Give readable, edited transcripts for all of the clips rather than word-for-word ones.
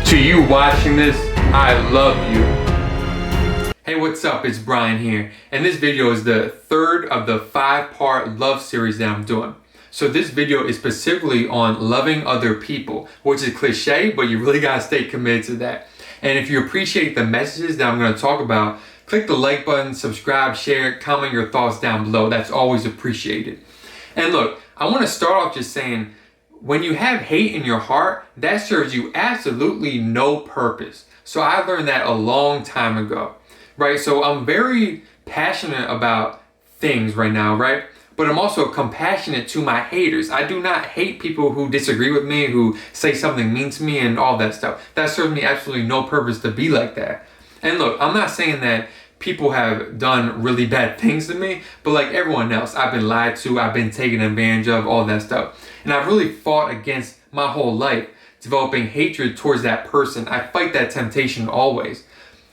To you watching this, I love you. Hey, what's up? It's Brian here, and this video is the third of the 5-part love series that I'm doing. So this video is specifically on loving other people, which is cliche, but you really gotta stay committed to that. And if you appreciate the messages that I'm gonna talk about, click the like button, subscribe, share, comment your thoughts down below. That's always appreciated. And look, I wanna start off just saying, when you have hate in your heart, that serves you absolutely no purpose. So I learned that a long time ago, right? So I'm very passionate about things right now, right? But I'm also compassionate to my haters. I do not hate people who disagree with me, who say something mean to me and all that stuff. That serves me absolutely no purpose to be like that. And look, I'm not saying that people have done really bad things to me, but like everyone else, I've been lied to, I've been taken advantage of, all that stuff. And I've really fought against my whole life, developing hatred towards that person. I fight that temptation always.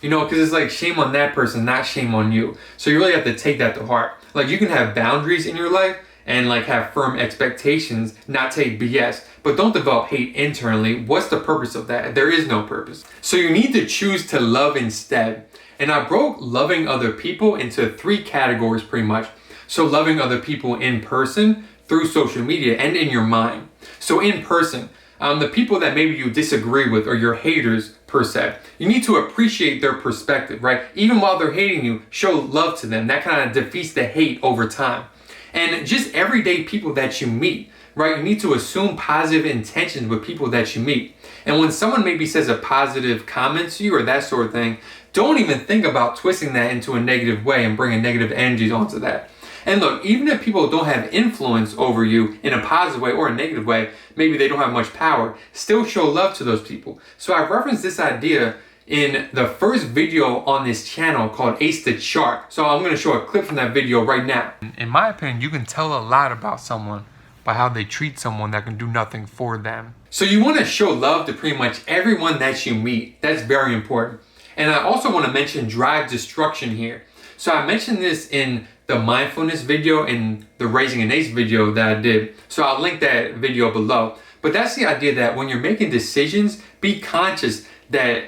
You know, because it's like shame on that person, not shame on you. So you really have to take that to heart. Like you can have boundaries in your life and like have firm expectations, not take BS, but don't develop hate internally. What's the purpose of that? There is no purpose. So you need to choose to love instead. And I broke loving other people into 3 categories pretty much. So loving other people in person, through social media, and in your mind. So in person, the people that maybe you disagree with or your haters per se, you need to appreciate their perspective, right? Even while they're hating you, show love to them. That kind of defeats the hate over time. And just everyday people that you meet, right? You need to assume positive intentions with people that you meet. And when someone maybe says a positive comment to you or that sort of thing, don't even think about twisting that into a negative way and bringing negative energies onto that. And look, even if people don't have influence over you in a positive way or a negative way, maybe they don't have much power, still show love to those people. So I referenced this idea in the first video on this channel called Ace the Chart. So I'm going to show a clip from that video right now. In my opinion, you can tell a lot about someone by how they treat someone that can do nothing for them. So you want to show love to pretty much everyone that you meet. That's very important. And I also want to mention drive destruction here. So I mentioned this in the mindfulness video and the Raising an Ace video that I did. So I'll link that video below. But that's the idea that when you're making decisions, be conscious that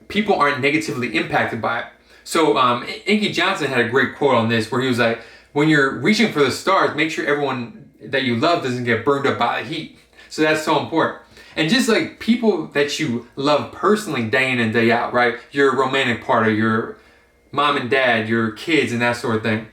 people aren't negatively impacted by it. So Inky Johnson had a great quote on this where he was like, when you're reaching for the stars, make sure everyone that you love doesn't get burned up by the heat. So that's so important. And just like people that you love personally day in and day out, right? Your romantic partner, your mom and dad, your kids and that sort of thing.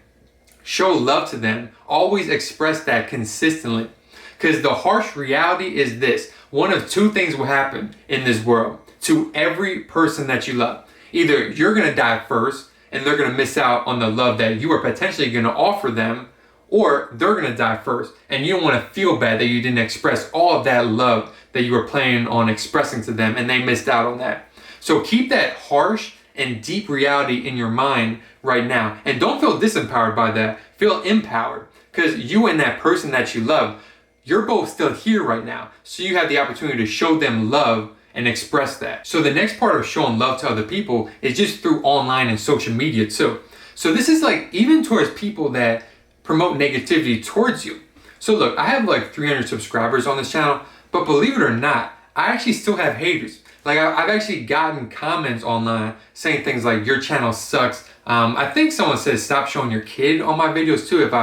Show love to them. Always express that consistently. Because the harsh reality is this. One of 2 things will happen in this world to every person that you love. Either you're going to die first and they're going to miss out on the love that you are potentially going to offer them, or they're going to die first and you don't want to feel bad that you didn't express all of that love that you were planning on expressing to them and they missed out on that. So keep that harsh and deep reality in your mind right now. And don't feel disempowered by that. Feel empowered. Because you and that person that you love, you're both still here right now. So you have the opportunity to show them love and express that. So the next part of showing love to other people is just through online and social media too. So this is like even towards people that promote negativity towards you. So look, I have like 300 subscribers on this channel, but believe it or not, I actually still have haters. Like I've actually gotten comments online saying things like your channel sucks. I think someone says stop showing your kid on my videos too, if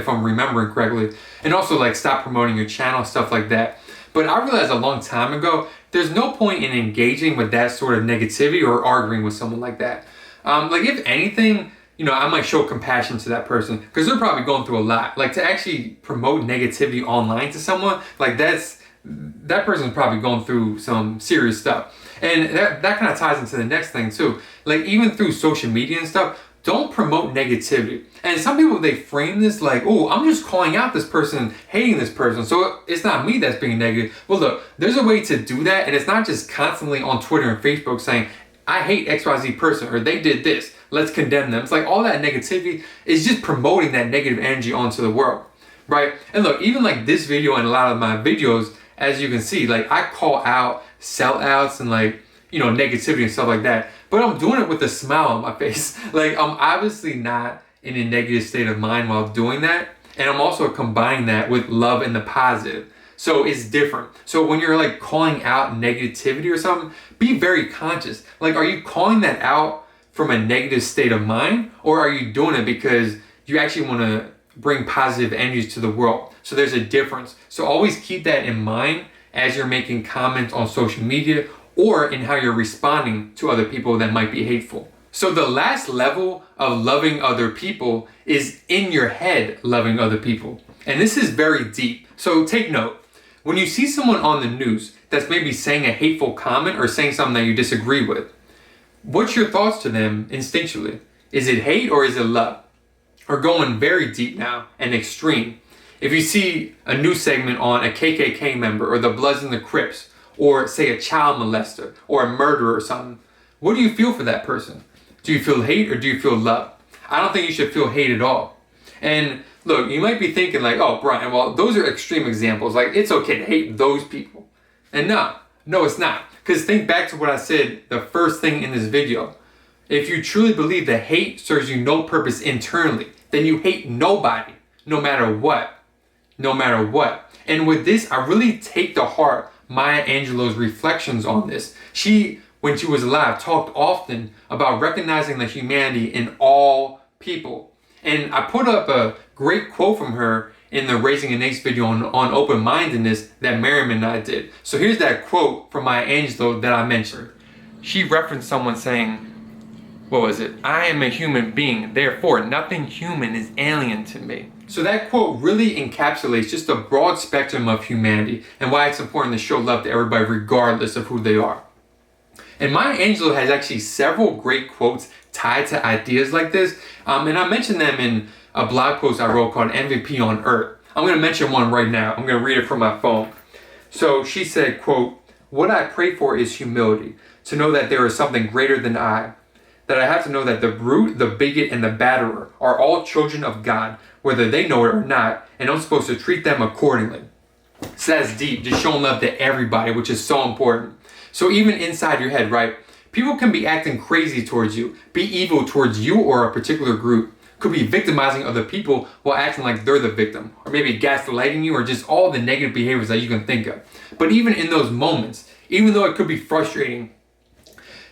I'm remembering correctly, and also like stop promoting your channel, stuff like that. But I realized a long time ago, there's no point in engaging with that sort of negativity or arguing with someone like that. Like if anything, you know, I might show compassion to that person because they're probably going through a lot. Like to actually promote negativity online to someone, like that person's probably going through some serious stuff. And that kind of ties into the next thing too. Like even through social media and stuff, don't promote negativity. And some people, they frame this like, oh, I'm just calling out this person, hating this person, so it's not me that's being negative. Well, look, there's a way to do that, and it's not just constantly on Twitter and Facebook saying, I hate XYZ person, or they did this, let's condemn them. It's like all that negativity is just promoting that negative energy onto the world, right? And look, even like this video and a lot of my videos, as you can see, like I call out sellouts and like, you know, negativity and stuff like that. But I'm doing it with a smile on my face. Like I'm obviously not in a negative state of mind while doing that. And I'm also combining that with love and the positive. So it's different. So when you're like calling out negativity or something, be very conscious. Like, are you calling that out from a negative state of mind, or are you doing it because you actually want to bring positive energies to the world? So there's a difference. So always keep that in mind as you're making comments on social media or in how you're responding to other people that might be hateful. So the last level of loving other people is in your head loving other people. And this is very deep. So take note. When you see someone on the news that's maybe saying a hateful comment or saying something that you disagree with, what's your thoughts to them instinctually? Is it hate or is it love? Or going very deep now and extreme. If you see a news segment on a KKK member or the Bloods and the Crips, or say a child molester or a murderer or something, what do you feel for that person? Do you feel hate or do you feel love? I don't think you should feel hate at all. And look, you might be thinking like, oh, Brian, well, those are extreme examples. Like, it's okay to hate those people. And no, it's not. Because think back to what I said, the first thing in this video. If you truly believe that hate serves you no purpose internally, then you hate nobody, no matter what. No matter what. And with this, I really take to heart Maya Angelou's reflections on this. She, when she was alive, talked often about recognizing the humanity in all people. And I put up a great quote from her in the Raising an Ace video on open-mindedness that Miriam and I did. So here's that quote from Maya Angelou that I mentioned. She referenced someone saying, what was it? I am a human being, therefore nothing human is alien to me. So that quote really encapsulates just a broad spectrum of humanity and why it's important to show love to everybody regardless of who they are. And Maya Angelou has actually several great quotes tied to ideas like this. And I mentioned them in a blog post I wrote called MVP on Earth. I'm going to mention one right now. I'm going to read it from my phone. So she said, quote, "What I pray for is humility, to know that there is something greater than I, that I have to know that the brute, the bigot, and the batterer are all children of God, whether they know it or not, and I'm supposed to treat them accordingly." So that's deep, just showing love to everybody, which is so important. So even inside your head, right? People can be acting crazy towards you, be evil towards you or a particular group, could be victimizing other people while acting like they're the victim, or maybe gaslighting you, or just all the negative behaviors that you can think of. But even in those moments, even though it could be frustrating,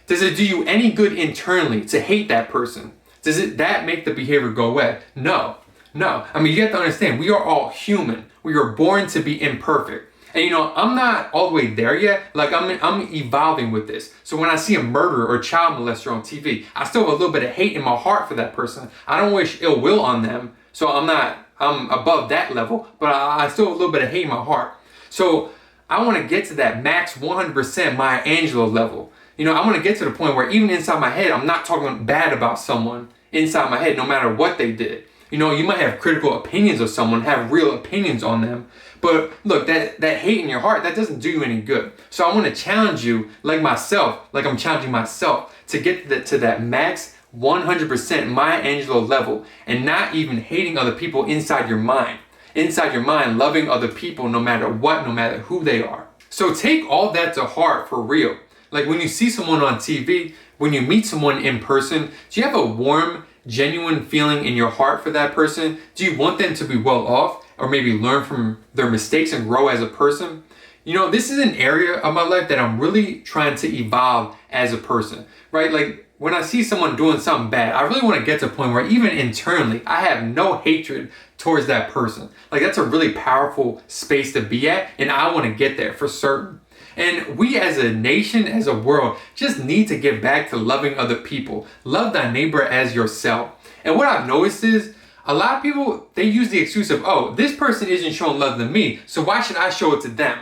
does it do you any good internally to hate that person? Does that make the behavior go away? No. I mean, you have to understand, we are all human. We are born to be imperfect. And I'm not all the way there yet. Like, I'm evolving with this. So when I see a murderer or child molester on TV, I still have a little bit of hate in my heart for that person. I don't wish ill will on them. So I'm above that level, but I still have a little bit of hate in my heart. So I want to get to that max 100% Maya Angelou level. I want to get to the point where even inside my head, I'm not talking bad about someone inside my head, no matter what they did. You might have critical opinions of someone, have real opinions on them. But look, that hate in your heart, that doesn't do you any good. So I want to challenge you, like I'm challenging myself, to get to that max 100% Maya Angelou level and not even hating other people inside your mind. Inside your mind, loving other people no matter what, no matter who they are. So take all that to heart for real. Like when you see someone on TV, when you meet someone in person, do you have a warm, genuine feeling in your heart for that person? Do you want them to be well off or maybe learn from their mistakes and grow as a person? This is an area of my life that I'm really trying to evolve as a person, right? Like when I see someone doing something bad, I really want to get to a point where even internally, I have no hatred towards that person. Like that's a really powerful space to be at, and I want to get there for certain. And we as a nation, as a world, just need to get back to loving other people. Love thy neighbor as yourself. And what I've noticed is a lot of people, they use the excuse of, oh, this person isn't showing love to me, so why should I show it to them?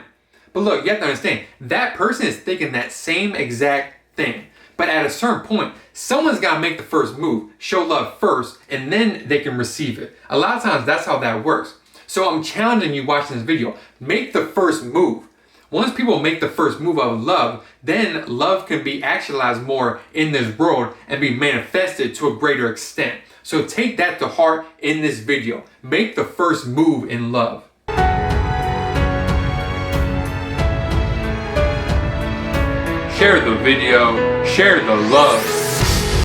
But look, you have to understand, that person is thinking that same exact thing. But at a certain point, someone's got to make the first move, show love first, and then they can receive it. A lot of times, that's how that works. So I'm challenging you watching this video. Make the first move. Once people make the first move of love, then love can be actualized more in this world and be manifested to a greater extent. So take that to heart in this video. Make the first move in love. Share the video, share the love.